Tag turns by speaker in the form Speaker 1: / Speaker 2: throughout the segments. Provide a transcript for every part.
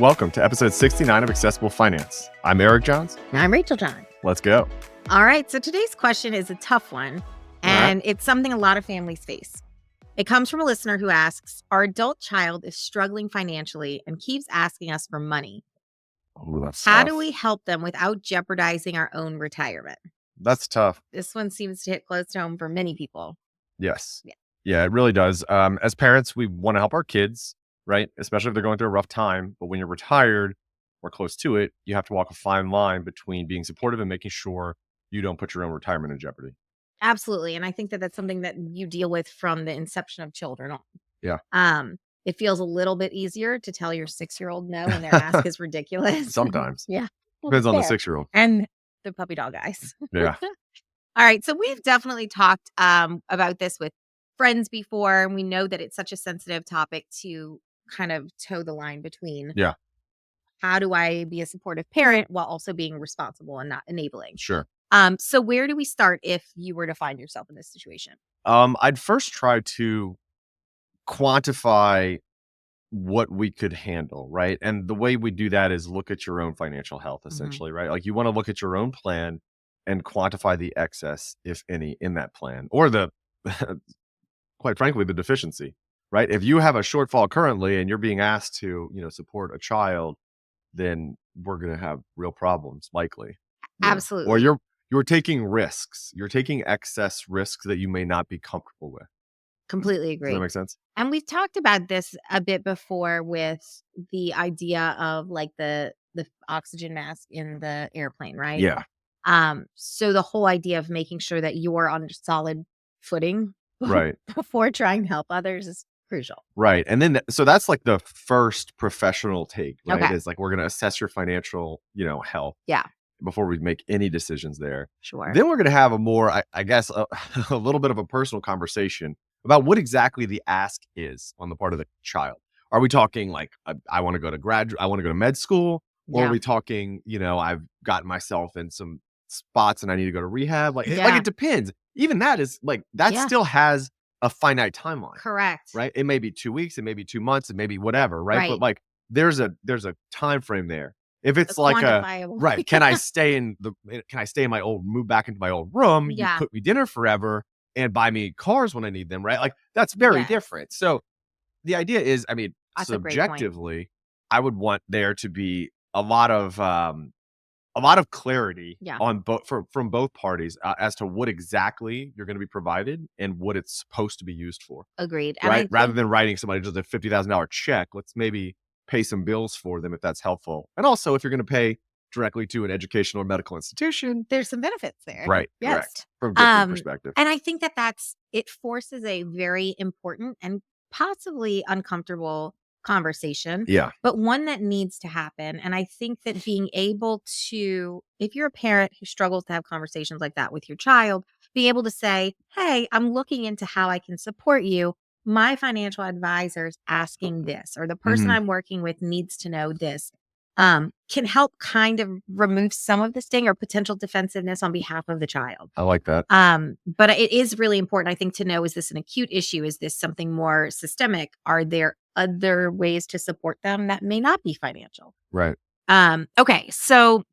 Speaker 1: Welcome to episode 69 of Accessible Finance. I'm Eric Johns.
Speaker 2: And I'm Rachel John.
Speaker 1: Let's go.
Speaker 2: All right. So today's question is a tough one, and it's something a lot of families face. It comes from a listener who asks, our adult child is struggling financially and keeps asking us for money.
Speaker 1: Oh, that's
Speaker 2: How
Speaker 1: tough.
Speaker 2: do we help them without jeopardizing our own retirement?
Speaker 1: That's tough.
Speaker 2: This one seems to hit close to home for many people.
Speaker 1: Yes.
Speaker 2: Yeah.
Speaker 1: Yeah, it really does. As parents, we want to help our kids, right? Especially if they're going through a rough time. But when you're retired or close to it, you have to walk a fine line between being supportive and making sure you don't put your own retirement in jeopardy.
Speaker 2: Absolutely. And I think that that's something that you deal with from the inception of children on.
Speaker 1: Yeah.
Speaker 2: It feels a little bit easier to tell your 6-year-old no when their ask is ridiculous.
Speaker 1: Sometimes.
Speaker 2: Yeah.
Speaker 1: Depends on the
Speaker 2: Fair.
Speaker 1: 6-year-old.
Speaker 2: And the puppy dog eyes.
Speaker 1: Yeah.
Speaker 2: All right. So we've definitely talked about this with friends before, and we know that it's such a sensitive topic to kind of toe the line between
Speaker 1: Yeah.
Speaker 2: how do I be a supportive parent while also being responsible and not enabling.
Speaker 1: Sure.
Speaker 2: So where do we start if you were to find yourself in this situation?
Speaker 1: I'd first try to quantify what we could handle, right? And the way we do that is look at your own financial health, essentially, right? Like you want to look at your own plan and quantify the excess, if any, in that plan, or the, quite frankly, the deficiency, right? If you have a shortfall currently and you're being asked to, support a child, then we're going to have real problems, likely.
Speaker 2: Absolutely.
Speaker 1: Or you're taking risks. You're taking excess risks that you may not be comfortable with.
Speaker 2: Completely
Speaker 1: Does
Speaker 2: agree.
Speaker 1: that make sense?
Speaker 2: And we've talked about this a bit before with the idea of like the oxygen mask in the airplane, right?
Speaker 1: Yeah.
Speaker 2: So the whole idea of making sure that you're on solid footing
Speaker 1: Right.
Speaker 2: before trying to help others is crucial.
Speaker 1: Right. And then, so that's like the first professional take, right?
Speaker 2: Okay.
Speaker 1: Is like, we're going to assess your financial, health.
Speaker 2: Yeah.
Speaker 1: Before we make any decisions there.
Speaker 2: Sure.
Speaker 1: Then we're going to have a more, I guess, a little bit of a personal conversation about what exactly the ask is on the part of the child. Are we talking like, I want to go to med school? Or are we talking, I've gotten myself in some spots and I need to go to rehab? Like it depends. Even that is like, that still has a finite timeline.
Speaker 2: Correct.
Speaker 1: Right. It may be 2 weeks, it may be 2 months, it may be whatever. Right. But like, there's a time frame there. If it's like right, can I stay in move back into my old room? You cook me dinner forever and buy me cars when I need them, right? Like that's very different. So the idea is, that's subjectively, I would want there to be a lot of clarity on from both parties as to what exactly you're going to be provided and what it's supposed to be used for.
Speaker 2: Agreed.
Speaker 1: Right, rather than writing somebody just a $50,000 check, let's maybe pay some bills for them if that's helpful. And also, if you're going to pay directly to an educational or medical institution,
Speaker 2: there's some benefits there.
Speaker 1: Right.
Speaker 2: Yes.
Speaker 1: Correct. From a different perspective.
Speaker 2: And I think it forces a very important and possibly uncomfortable conversation.
Speaker 1: Yeah.
Speaker 2: But one that needs to happen. And I think that being able to, if you're a parent who struggles to have conversations like that with your child, be able to say, hey, I'm looking into how I can support you. My financial advisor's asking this, or the person I'm working with needs to know this, can help kind of remove some of the sting or potential defensiveness on behalf of the child.
Speaker 1: I like that.
Speaker 2: But it is really important, I think, to know, is this an acute issue? Is this something more systemic? Are there other ways to support them that may not be financial?
Speaker 1: Right.
Speaker 2: Okay. So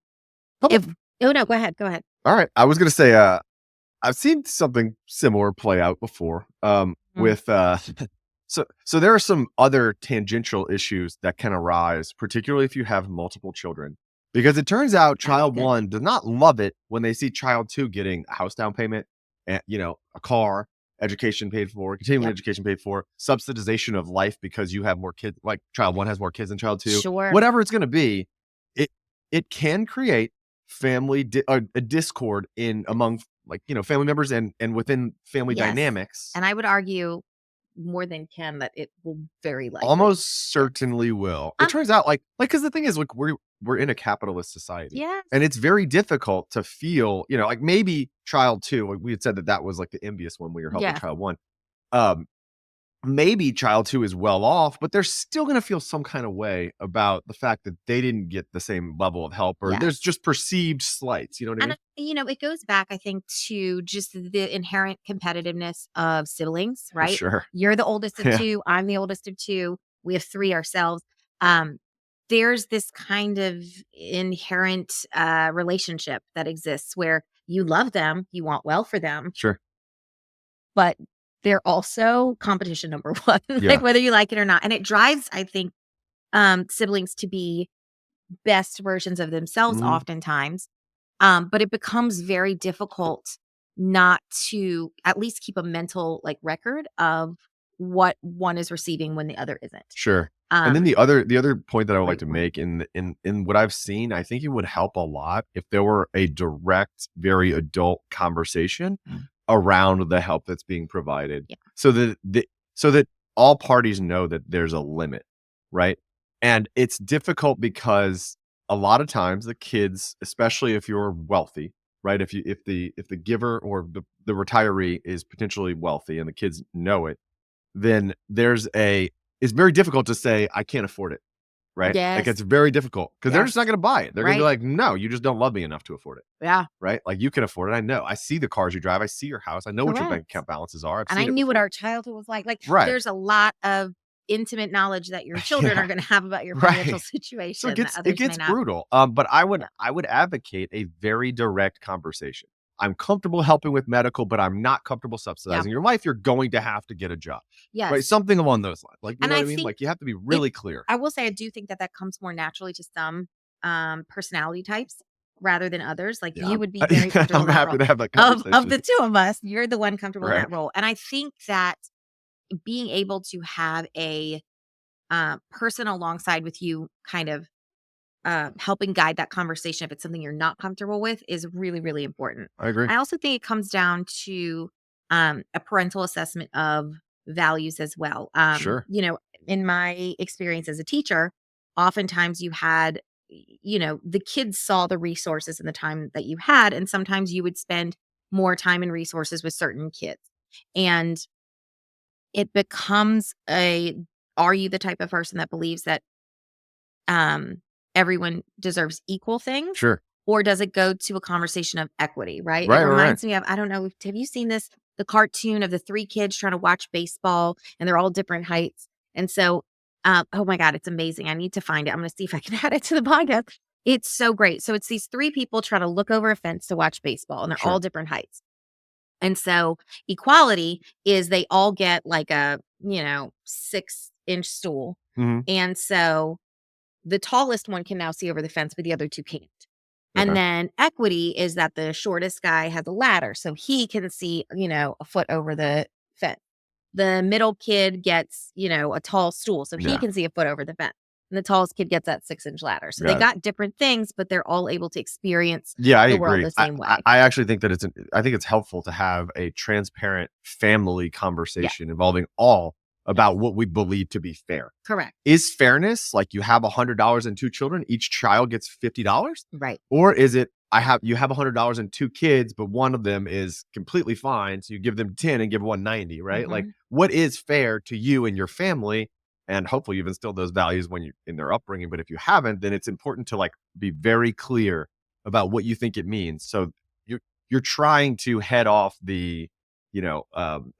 Speaker 2: go ahead.
Speaker 1: All right. I was going to say, I've seen something similar play out before. With so there are some other tangential issues that can arise, particularly if you have multiple children, because it turns out child one does not love it when they see child two getting a house down payment and a car, education paid for, continuing education paid for, subsidization of life because you have more kids, like child one has more kids than child two.
Speaker 2: Sure.
Speaker 1: Whatever it's going to be, it can create family a discord among family members and within family dynamics.
Speaker 2: And I would argue more than can that it will very likely.
Speaker 1: Almost certainly will. It turns out because the thing is, like, we're in a capitalist society.
Speaker 2: Yes.
Speaker 1: And it's very difficult to feel, like maybe child two, we had said that was like the envious one where you're helping child one. Maybe child two is well off, but they're still going to feel some kind of way about the fact that they didn't get the same level of help, or there's just perceived slights. You know what I mean?
Speaker 2: It goes back, I think, to just the inherent competitiveness of siblings, right?
Speaker 1: Sure.
Speaker 2: You're the oldest of two. I'm the oldest of two. We have three ourselves. there's this kind of inherent relationship that exists where you love them, you want well for them,
Speaker 1: Sure.
Speaker 2: but they're also competition number one, like
Speaker 1: Yeah.
Speaker 2: whether you like it or not. And it drives, I think, siblings to be best versions of themselves
Speaker 1: Mhm.
Speaker 2: oftentimes. But it becomes very difficult not to at least keep a mental like record of what one is receiving when the other isn't.
Speaker 1: Sure. And then
Speaker 2: Um,
Speaker 1: the other point that I would like
Speaker 2: Great
Speaker 1: to
Speaker 2: point.
Speaker 1: make in what I've seen, I think it would help a lot if there were a direct, very adult conversation around the help that's being provided,
Speaker 2: Yeah.
Speaker 1: so that all parties know that there's a limit, right? And it's difficult because a lot of times the kids, especially if you're wealthy, right? If the giver or the retiree is potentially wealthy and the kids know it, then it's very difficult to say, "I can't afford it," right? Like,
Speaker 2: Yes.
Speaker 1: it's very difficult because 'cause they're just not
Speaker 2: Yes.
Speaker 1: gonna buy it. They're gonna be
Speaker 2: Right.
Speaker 1: like, "No, you just don't love me enough to afford it,"
Speaker 2: Yeah.
Speaker 1: right? Like, "You can afford it, I know. I see the cars you drive, I see your house, I know what your bank
Speaker 2: Correct.
Speaker 1: account balances are, I've
Speaker 2: And I
Speaker 1: seen it
Speaker 2: knew what
Speaker 1: before."
Speaker 2: our childhood was like. Like,
Speaker 1: Right.
Speaker 2: there's a lot of intimate knowledge that your children
Speaker 1: Yeah,
Speaker 2: are going to have about your financial
Speaker 1: right. So
Speaker 2: situation that
Speaker 1: it
Speaker 2: others may
Speaker 1: gets
Speaker 2: not.
Speaker 1: brutal, but I would
Speaker 2: Yeah.
Speaker 1: I would advocate a very direct conversation. "I'm comfortable helping with medical, but I'm not comfortable
Speaker 2: Yeah.
Speaker 1: subsidizing your life. You're going to have to get a job." Right?
Speaker 2: Yes.
Speaker 1: Something along those lines. Like, you
Speaker 2: And
Speaker 1: know what
Speaker 2: I
Speaker 1: I mean?
Speaker 2: think
Speaker 1: Like, you have to be
Speaker 2: it
Speaker 1: really clear.
Speaker 2: I will say I do think that that comes more naturally to some, personality types rather than others. Like,
Speaker 1: Yeah,
Speaker 2: you would be very comfortable
Speaker 1: I'm
Speaker 2: in that
Speaker 1: happy
Speaker 2: role.
Speaker 1: to have that
Speaker 2: Of
Speaker 1: conversation.
Speaker 2: the 2 of us, you're the one comfortable in
Speaker 1: Right.
Speaker 2: that role. And I think that being able to have a, person alongside with you kind of, helping guide that conversation if it's something you're not comfortable with is really, really important.
Speaker 1: I agree.
Speaker 2: I also think it comes down to, a parental assessment of values as well.
Speaker 1: Sure.
Speaker 2: In my experience as a teacher, oftentimes you had, the kids saw the resources and the time that you had, and sometimes you would spend more time and resources with certain kids. And it becomes are you the type of person that believes that um, everyone deserves equal things?
Speaker 1: Sure.
Speaker 2: Or does it go to a conversation of equity, right? It
Speaker 1: Right, right, right.
Speaker 2: reminds me of, I don't know, have you seen this? The cartoon of the three kids trying to watch baseball and they're all different heights. And so, oh my God, it's amazing. I need to find it. I'm going to see if I can add it to the podcast. It's so great. So it's these three people trying to look over a fence to watch baseball and they're all
Speaker 1: Sure.
Speaker 2: different heights. And so equality is they all get like a, 6-inch stool.
Speaker 1: Mhm.
Speaker 2: And so the tallest one can now see over the fence, but the other 2 can't. And
Speaker 1: Okay.
Speaker 2: then equity is that the shortest guy has a ladder, so he can see, a foot over the fence. The middle kid gets, a tall stool, so he
Speaker 1: Yeah.
Speaker 2: can see a foot over the fence. And the tallest kid gets that 6-inch ladder. So they
Speaker 1: Got it.
Speaker 2: got different things, but they're all able to experience
Speaker 1: Yeah, I
Speaker 2: the world
Speaker 1: agree.
Speaker 2: the
Speaker 1: I
Speaker 2: same
Speaker 1: I
Speaker 2: way.
Speaker 1: I actually think that I think it's helpful to have a transparent family
Speaker 2: Yeah.
Speaker 1: conversation involving all about
Speaker 2: Yes.
Speaker 1: what we believe to be fair.
Speaker 2: Correct.
Speaker 1: Is fairness like you have $100 and 2 children, each child gets $50?
Speaker 2: Right.
Speaker 1: Or is it you have $100 and 2 kids, but one of them is completely fine, so you give them 10 and give one 90, right? Like,
Speaker 2: Mhm.
Speaker 1: what is fair to you and your family? And hopefully you've instilled those values when you in their upbringing, but if you haven't, then it's important to, like, be very clear about what you think it means. So you're trying to head off the,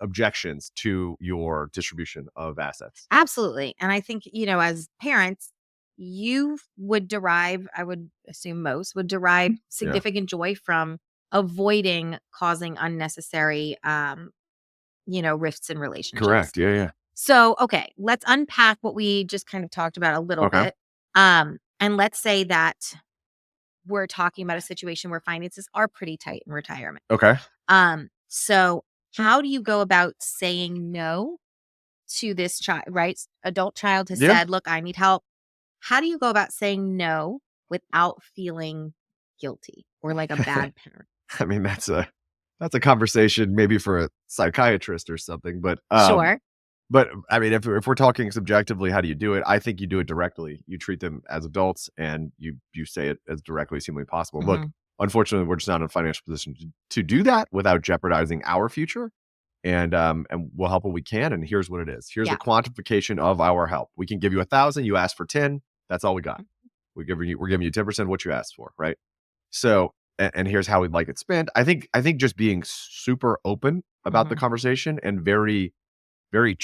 Speaker 1: objections to your distribution of assets.
Speaker 2: Absolutely. And I think, as parents, you would derive, I would assume most would derive
Speaker 1: Yeah.
Speaker 2: significant joy from avoiding causing unnecessary rifts in relationships.
Speaker 1: Correct. Yeah, yeah.
Speaker 2: So, okay, let's unpack what we just kind of talked about a little
Speaker 1: Okay.
Speaker 2: bit. And let's say that we're talking about a situation where finances are pretty tight in retirement.
Speaker 1: Okay.
Speaker 2: So how do you go about saying no to this child, right? Adult child has
Speaker 1: Yeah.
Speaker 2: said, "Look, I need help." How do you go about saying no without feeling guilty or like a bad parent?
Speaker 1: I mean, that's a conversation maybe for a psychiatrist or something,
Speaker 2: Sure.
Speaker 1: but I mean, if we're talking subjectively, how do you do it? I think you do it directly. You treat them as adults and you say it as directly as humanly possible. Look,
Speaker 2: Mhm.
Speaker 1: unfortunately, we're just not in a financial position to do that without jeopardizing our future. And we'll help what we can. And here's what it is. Here's the
Speaker 2: Yeah.
Speaker 1: quantification of our help. We can give you 1,000. You asked for 10. That's all we got. We're giving you 10% of what you asked for, right? So, and here's how we'd like it spent. I think just being super open about the
Speaker 2: Mhm.
Speaker 1: conversation and very, very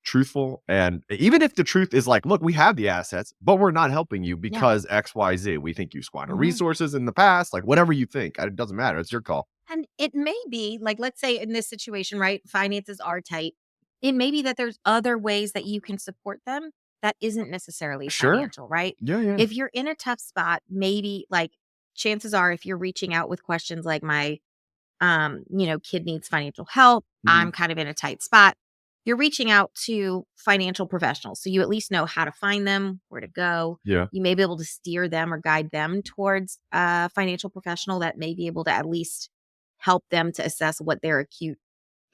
Speaker 1: truthful. And even if the truth is like, look, we have the assets, but we're not helping you
Speaker 2: Yeah.
Speaker 1: because XYZ. We think you squandered
Speaker 2: Mhm.
Speaker 1: resources in the past, like whatever you think. It doesn't matter. It's your call.
Speaker 2: And it may be like, let's say in this situation, right? Finances are tight. It may be that there's other ways that you can support them that isn't necessarily
Speaker 1: Sure.
Speaker 2: financial, right?
Speaker 1: Yeah, yeah.
Speaker 2: If you're in a tough spot, maybe like chances are if you're reaching out with questions like my kid needs financial help,
Speaker 1: Mhm.
Speaker 2: I'm kind of in a tight spot. You're reaching out to financial professionals. So you at least know how to find them, where to go.
Speaker 1: Yeah.
Speaker 2: You may be able to steer them or guide them towards a financial professional that may be able to at least help them to assess what their acute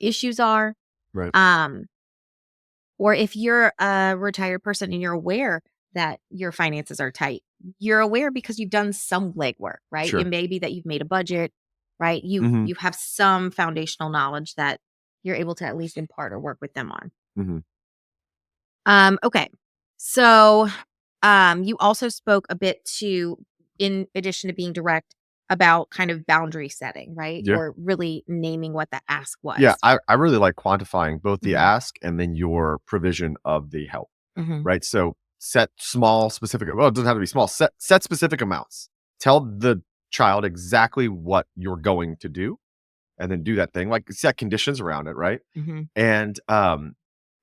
Speaker 2: issues are.
Speaker 1: Right.
Speaker 2: Um, or if you're a retired person and you're aware that your finances are tight, you're aware because you've done some legwork, right? It
Speaker 1: Sure.
Speaker 2: may be that you've made a budget, right? You
Speaker 1: Mhm.
Speaker 2: you have some foundational knowledge that you're able to at least impart or work with them on.
Speaker 1: Mhm.
Speaker 2: Okay. So, you also spoke a bit to, in addition to being direct, about kind of boundary setting, right?
Speaker 1: Yeah.
Speaker 2: Or really naming what the ask
Speaker 1: Yeah.
Speaker 2: was.
Speaker 1: I really like quantifying both the
Speaker 2: Mhm.
Speaker 1: ask and then your provision of the help.
Speaker 2: Mhm.
Speaker 1: Right? So set small, specific. Well, it doesn't have to be small. Set specific amounts. Tell the child exactly what you're going to do, and then do that thing. Like set conditions around it, right?
Speaker 2: Mhm.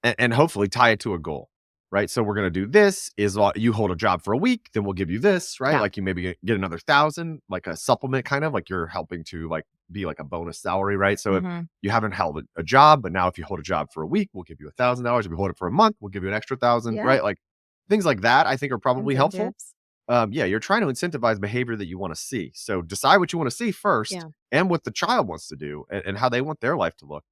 Speaker 1: And hopefully tie it to a goal, right? So we're gonna do this. You hold a job for a week, then we'll give you this, right?
Speaker 2: Yeah.
Speaker 1: Like you maybe get another 1,000, like a supplement, kind of like you're helping to like be like a bonus salary, right? So if
Speaker 2: Mhm.
Speaker 1: you haven't held a job, but now if you hold a job for a week, we'll give you $1,000. If you hold it for a month, we'll give you an extra 1,000,
Speaker 2: Yeah.
Speaker 1: right? Like things like that, I think are probably helpful.
Speaker 2: Incentives.
Speaker 1: Yeah, you're trying to incentivize behavior that you want to see. So decide what you want to see first,
Speaker 2: Yeah.
Speaker 1: and what the child wants to do, and how they want their life to look.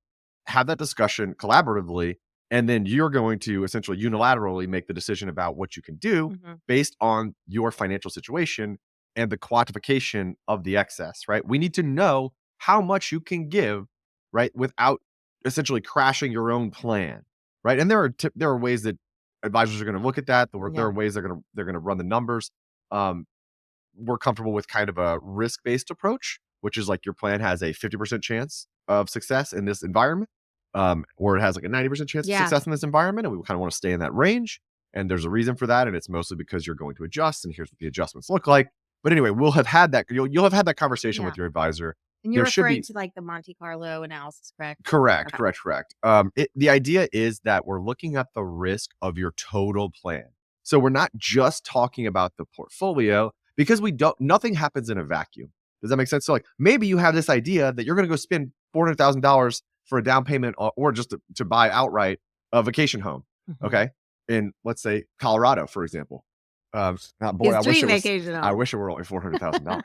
Speaker 1: Have that discussion collaboratively, and then you're going to essentially unilaterally make the decision about what you can do
Speaker 2: Mhm.
Speaker 1: based on your financial situation and the quantification of the excess, right? We need to know how much you can give, right, without essentially crashing your own plan, right? And there are ways that advisors are going to look at that. There
Speaker 2: Yeah.
Speaker 1: are ways they're going to run the numbers. Um, we're comfortable with kind of a risk-based approach, which is like your plan has a 50% chance of success in this environment, or it has like a 90% chance of
Speaker 2: Yeah.
Speaker 1: success in this environment, and we kind of want to stay in that range. And there's a reason for that, and it's mostly because you're going to adjust, and here's what the adjustments look like. But anyway, we'll have had that. You'll have had that conversation
Speaker 2: Yeah.
Speaker 1: with your advisor.
Speaker 2: And you're
Speaker 1: There should
Speaker 2: referring
Speaker 1: be
Speaker 2: to like the Monte Carlo analysis, correct?
Speaker 1: correct,
Speaker 2: Okay.
Speaker 1: correct, correct. The idea is that we're looking at the risk of your total plan. So we're not just talking about the portfolio because we don't. Nothing happens in a vacuum. Does that make sense? So, like, maybe you have this idea that you're going to go spend $400,000 for a down payment, or just to buy outright a vacation home.
Speaker 2: Mhm.
Speaker 1: Okay, in let's say Colorado, for example. Boy,
Speaker 2: His
Speaker 1: I wish
Speaker 2: dream
Speaker 1: it was.
Speaker 2: vacation
Speaker 1: I
Speaker 2: home.
Speaker 1: wish it were only $400,000.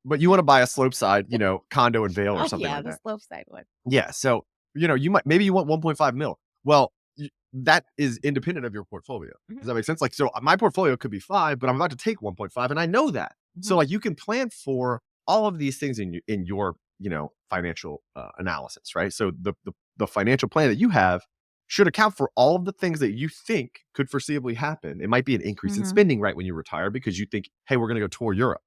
Speaker 1: But you want to buy a slope side, condo in Vail or
Speaker 2: Oh,
Speaker 1: something
Speaker 2: yeah,
Speaker 1: like
Speaker 2: the
Speaker 1: that.
Speaker 2: slope side one.
Speaker 1: Yeah, so, maybe you want 1.5 mil. Well, that is independent of your portfolio.
Speaker 2: Mhm.
Speaker 1: Does that make sense? Like, so my portfolio could be 5, but I'm about to take 1.5, and I know that. So,
Speaker 2: Mhm.
Speaker 1: like, you can plan for all of these things in your, financial, analysis, right? So the financial plan that you have should account for all of the things that you think could foreseeably happen. It might be an increase in
Speaker 2: Mhm.
Speaker 1: spending right when you retire because you think, "Hey, we're gonna go tour Europe,"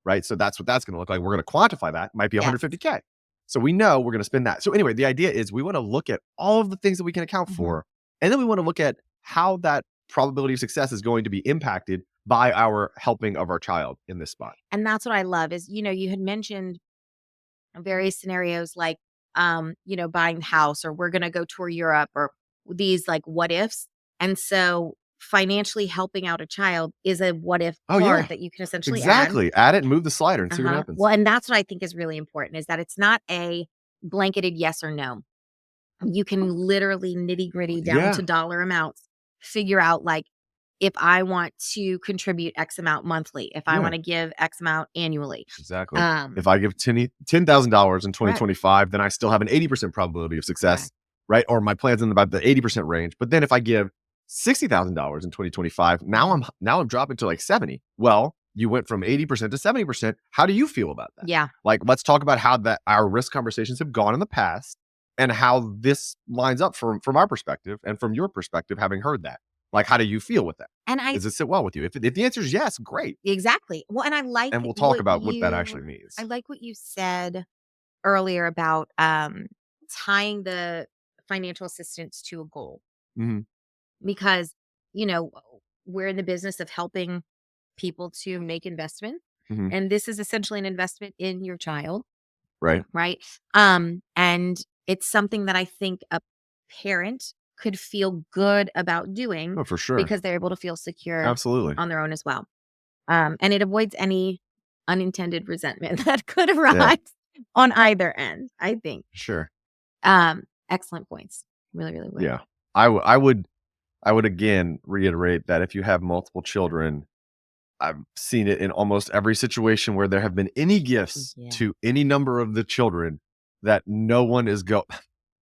Speaker 1: right? So that's what that's gonna look like. We're gonna quantify that. It might be
Speaker 2: Yes.
Speaker 1: 150K. So we know we're going to spend that. So anyway, the idea is we want to look at all of the things that we can account
Speaker 2: Mhm.
Speaker 1: for, and then we want to look at how that probability of success is going to be impacted by our helping of our child in this spot.
Speaker 2: And that's what I love is, you had mentioned various scenarios like, buying the house or we're going to go tour Europe or these like what ifs. And so financially helping out a child is a what if
Speaker 1: Oh
Speaker 2: card
Speaker 1: yeah,
Speaker 2: that you can essentially add.
Speaker 1: exactly. Add it and move the slider and see what
Speaker 2: Uh-huh.
Speaker 1: happens.
Speaker 2: Well, and that's what I think is really important is that it's not a blanketed yes or no. You can literally nitty gritty down
Speaker 1: Yeah,
Speaker 2: to dollar amounts, figure out like if I want to contribute X amount monthly, if I want
Speaker 1: yeah,
Speaker 2: to give X amount annually.
Speaker 1: exactly.
Speaker 2: Um,
Speaker 1: If I give $10,000 in
Speaker 2: correct,
Speaker 1: 2025, then I still have an 80% probability of success,
Speaker 2: correct.
Speaker 1: right? Or my plan's in about the 80% range. But then if I give $60,000 in 2025,
Speaker 2: Mhm.
Speaker 1: now I'm dropping to like 70. Well, you went from 80% to 70%. How do you feel about that?
Speaker 2: Yeah.
Speaker 1: Like, let's talk about how that our risk conversations have gone in the past and how this lines up from our perspective and from your perspective, having heard that. Like, how do you feel with that?
Speaker 2: And I
Speaker 1: Does it sit well with you? If the answer is yes, great.
Speaker 2: exactly. Well, and I like
Speaker 1: And we'll talk
Speaker 2: what
Speaker 1: about what that
Speaker 2: you
Speaker 1: actually means.
Speaker 2: I like what you said earlier about tying the financial assistance to a goal.
Speaker 1: Mhm.
Speaker 2: because, you know, we're in the business of helping people to make investments.
Speaker 1: Mhm.
Speaker 2: And this is essentially an investment in your child,
Speaker 1: Right.
Speaker 2: right? And it's something that I think a parent could feel good about doing
Speaker 1: Oh, for sure.
Speaker 2: because they're able to feel secure
Speaker 1: Absolutely.
Speaker 2: on their own as well. And it avoids any unintended resentment that could
Speaker 1: Yeah.
Speaker 2: arise on either end, I think.
Speaker 1: Sure.
Speaker 2: Excellent points. Really, really well.
Speaker 1: Yeah. I would again reiterate that if you have multiple children, I've seen it in almost every situation where there have been any gifts
Speaker 2: Yeah.
Speaker 1: to any number of the children that no one is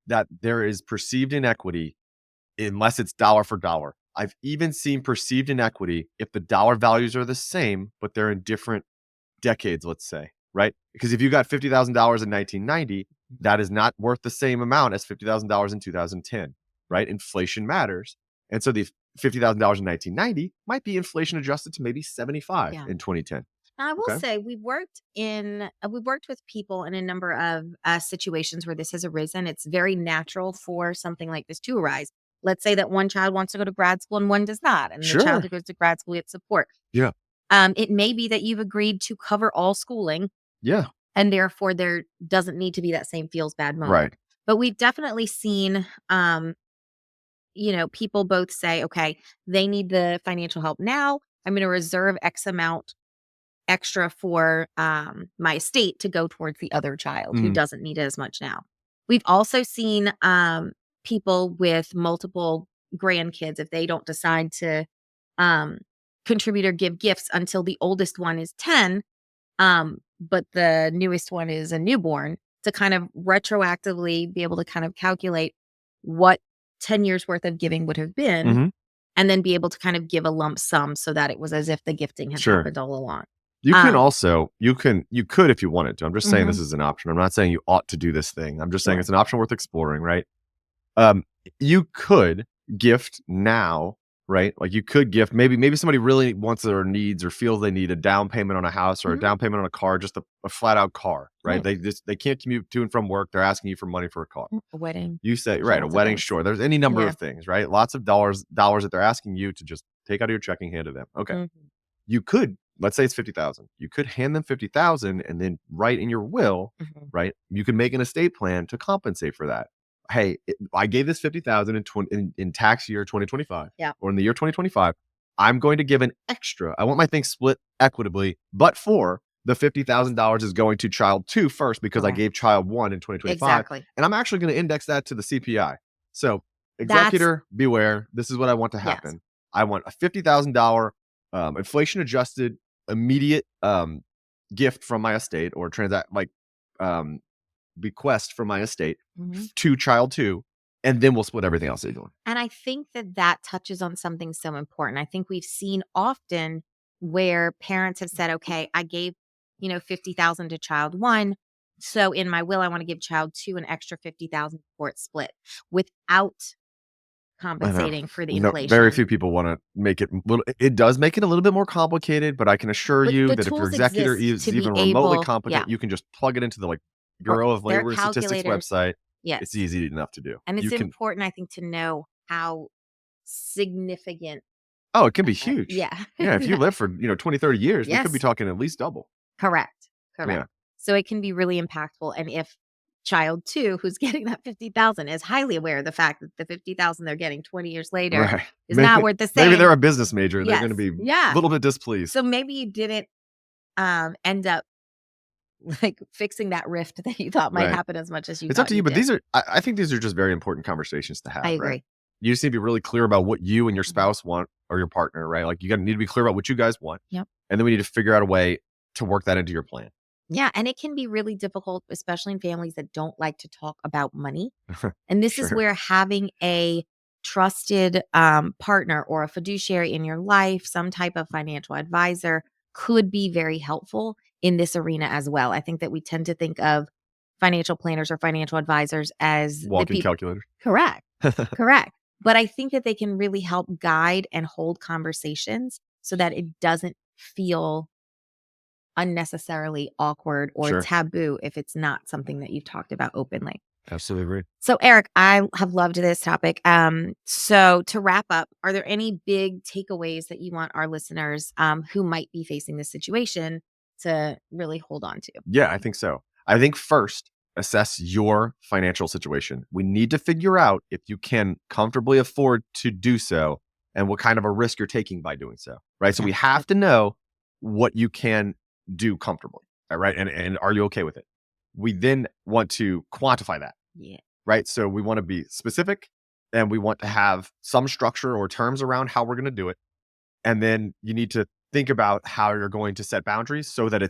Speaker 1: that there is perceived inequity unless it's dollar for dollar. I've even seen perceived inequity if the dollar values are the same, but they're in different decades, let's say, right? Because if you got $50,000 in 1990, that is not worth the same amount as $50,000 in 2010, right? Inflation matters. And so the $50,000 in 1990 might be inflation adjusted to maybe 75
Speaker 2: Yeah.
Speaker 1: in 2010.
Speaker 2: Now, I will
Speaker 1: Okay.
Speaker 2: say we've worked with people in a number of situations where this has arisen. It's very natural for something like this to arise. Let's say that one child wants to go to grad school and one does not, and the child
Speaker 1: Sure.
Speaker 2: who goes to grad school gets support.
Speaker 1: Yeah.
Speaker 2: It may be that you've agreed to cover all schooling,
Speaker 1: Yeah.
Speaker 2: and therefore there doesn't need to be that same feels bad moment.
Speaker 1: Right.
Speaker 2: But we've definitely seen, people both say, okay, they need the financial help now. I'm going to reserve X amount extra for my estate to go towards the other child who
Speaker 1: Mhm.
Speaker 2: doesn't need it as much now. We've also seen people with multiple grandkids, if they don't decide to um, contribute or give gifts until the oldest one is 10, but the newest one is a newborn, to kind of retroactively be able to kind of calculate what 10 years worth of giving would have been,
Speaker 1: Mhm.
Speaker 2: and then be able to kind of give a lump sum so that it was as if the gifting had
Speaker 1: Sure.
Speaker 2: happened all along.
Speaker 1: You can
Speaker 2: Um,
Speaker 1: also you could if you wanted to. I'm just saying this
Speaker 2: mhm,
Speaker 1: is an option. I'm not saying you ought to do this thing. I'm just saying
Speaker 2: sure.
Speaker 1: it's an option worth exploring, right? Um, you could gift now, right? Like you could gift maybe somebody really wants or needs or feels they need a down payment on a house or a
Speaker 2: Mhm,
Speaker 1: down payment on a car, just a flat out car, right?
Speaker 2: right.
Speaker 1: They can't commute to and from work. They're asking you for money for a car.
Speaker 2: A wedding,
Speaker 1: You say,
Speaker 2: there's
Speaker 1: right, a
Speaker 2: lots of
Speaker 1: wedding,
Speaker 2: things.
Speaker 1: sure. There's any number
Speaker 2: Yeah.
Speaker 1: of things, right? Lots of dollars that they're asking you to just take out of your checking, hand to them. Okay.
Speaker 2: Mhm,
Speaker 1: You could, let's say it's 50,000. You could hand them 50,000 and then write in your will,
Speaker 2: mhm.
Speaker 1: right? You can make an estate plan to compensate for that. Hey, I gave this 50,000 in tax year 2025
Speaker 2: Yeah,
Speaker 1: or in the year 2025. I'm going to give an extra. I want my thing split equitably, but for the $50,000 is going to child two first because I
Speaker 2: correct.
Speaker 1: gave child one in 2025.
Speaker 2: Exactly.
Speaker 1: And I'm actually going to index that to the CPI. So,
Speaker 2: That's
Speaker 1: executor, beware. This is what I want to
Speaker 2: yes.
Speaker 1: happen. I want a $50,000 inflation adjusted immediate gift from my estate or transact like um, bequest from my estate
Speaker 2: Mhm.
Speaker 1: to child two, and then we'll split everything else that you're doing.
Speaker 2: And I think that that touches on something so important. I think we've seen often where parents have said, "Okay, I gave, 50,000 to child 1, so in my will I want to give child 2 an extra 50,000 before it's split," without
Speaker 1: I know.
Speaker 2: compensating for the
Speaker 1: No, very
Speaker 2: inflation.
Speaker 1: few people want to make it little. It does make it a little bit more complicated, but I can assure
Speaker 2: But
Speaker 1: you
Speaker 2: the
Speaker 1: that if your
Speaker 2: tools
Speaker 1: executor
Speaker 2: exist to
Speaker 1: is
Speaker 2: be
Speaker 1: even remotely
Speaker 2: able,
Speaker 1: competent,
Speaker 2: yeah,
Speaker 1: you can just plug it into the
Speaker 2: or
Speaker 1: Bureau of
Speaker 2: their
Speaker 1: Labor and Statistics
Speaker 2: calculators.
Speaker 1: website. It's
Speaker 2: Yes.
Speaker 1: easy enough to do.
Speaker 2: And it's
Speaker 1: You can.
Speaker 2: important, I think, to know how significant,
Speaker 1: Oh, it can be huge.
Speaker 2: yeah.
Speaker 1: Yeah, if you live for 20, 30 years, we could be
Speaker 2: Yes.
Speaker 1: talking at least double.
Speaker 2: Correct, correct.
Speaker 1: Yeah.
Speaker 2: So it can be really impactful, and if child 2, who's getting that 50,000, is highly aware of the fact that the 50,000 they're getting 20 years later
Speaker 1: Right.
Speaker 2: is not worth the
Speaker 1: Maybe
Speaker 2: same.
Speaker 1: they're a business major. They're
Speaker 2: Yes.
Speaker 1: gonna be a
Speaker 2: Yeah.
Speaker 1: little bit displeased.
Speaker 2: So maybe you didn't, end up, like, fixing that rift that you thought might
Speaker 1: Right.
Speaker 2: happen as much as you
Speaker 1: It's up
Speaker 2: thought
Speaker 1: to
Speaker 2: you
Speaker 1: you, but
Speaker 2: did.
Speaker 1: I think these are just very important conversations to
Speaker 2: I
Speaker 1: have, right?
Speaker 2: agree.
Speaker 1: You just need to be really clear about what you and your
Speaker 2: Mhm.
Speaker 1: spouse want or your partner, right? Like, you gotta need to be clear about what you guys want,
Speaker 2: Yep.
Speaker 1: and then we need to figure out a way to work that into your plan.
Speaker 2: Yeah, and it can be really difficult, especially in families that don't like to talk about money. And this is
Speaker 1: Sure.
Speaker 2: where having a trusted partner or a fiduciary in your life, some type of financial advisor, could be very helpful in this arena as well. I think that we tend to think of financial planners or financial advisors as the
Speaker 1: Walking
Speaker 2: people.
Speaker 1: calculator.
Speaker 2: Correct. Correct. But I think that they can really help guide and hold conversations so that it doesn't feel unnecessarily awkward or
Speaker 1: Sure.
Speaker 2: taboo if it's not something that you've talked about openly.
Speaker 1: Absolutely agree.
Speaker 2: So, Eric, I have loved this topic. So to wrap up, are there any big takeaways that you want our listeners who might be facing this situation to really hold on to?
Speaker 1: Yeah, I think so. I think first, assess your financial situation. We need to figure out if you can comfortably afford to do so and what kind of a risk you're taking by doing so. Right. So
Speaker 2: Yeah.
Speaker 1: we
Speaker 2: Good.
Speaker 1: have to know what you can do comfortably. All right. And are you okay with it? We then want to quantify that.
Speaker 2: Yeah.
Speaker 1: Right. So we want to be specific and we want to have some structure or terms around how we're going to do it. And then you need to think about how you're going to set boundaries so that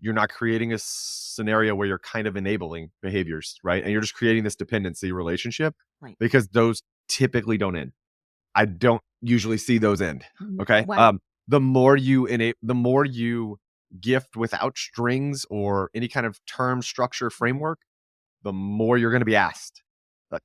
Speaker 1: you're not creating a scenario where you're kind of enabling behaviors, right? And you're just creating this dependency relationship
Speaker 2: Right.
Speaker 1: because those typically don't end. I don't usually see those end. Okay.
Speaker 2: Right.
Speaker 1: The more you gift without strings or any kind of term structure framework, the more you're going to be asked.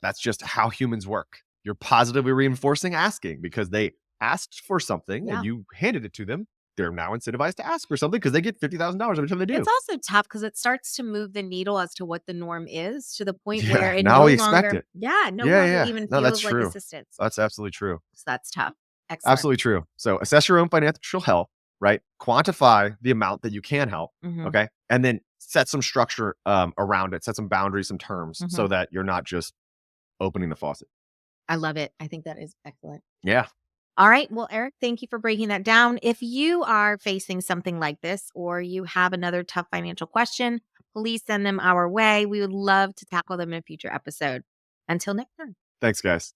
Speaker 1: That's just how humans work. You're positively reinforcing asking because they asked for something and
Speaker 2: Yeah.
Speaker 1: you handed it to them. They're now incentivized to ask for something because they get $50,000 every time they
Speaker 2: It's
Speaker 1: do.
Speaker 2: also tough because it starts to move the needle as to what the norm is to the point where
Speaker 1: Yeah,
Speaker 2: it
Speaker 1: now
Speaker 2: no
Speaker 1: we expect
Speaker 2: longer,
Speaker 1: it.
Speaker 2: yeah, no
Speaker 1: Yeah,
Speaker 2: longer
Speaker 1: yeah.
Speaker 2: even
Speaker 1: No, that's
Speaker 2: feels like
Speaker 1: true.
Speaker 2: assistance.
Speaker 1: That's absolutely true.
Speaker 2: So that's tough. Excellent.
Speaker 1: Absolutely true. So assess your own financial health, right? Quantify the amount that you can help,
Speaker 2: Hmm.
Speaker 1: okay? And then set some structure around it, set some boundaries, some terms
Speaker 2: Hmm.
Speaker 1: so that you're not just opening the faucet.
Speaker 2: I love it. I think that is excellent.
Speaker 1: Yeah.
Speaker 2: All right. Well, Eric, thank you for breaking that down. If you are facing something like this or you have another tough financial question, please send them our way. We would love to tackle them in a future episode. Until next time.
Speaker 1: Thanks, guys.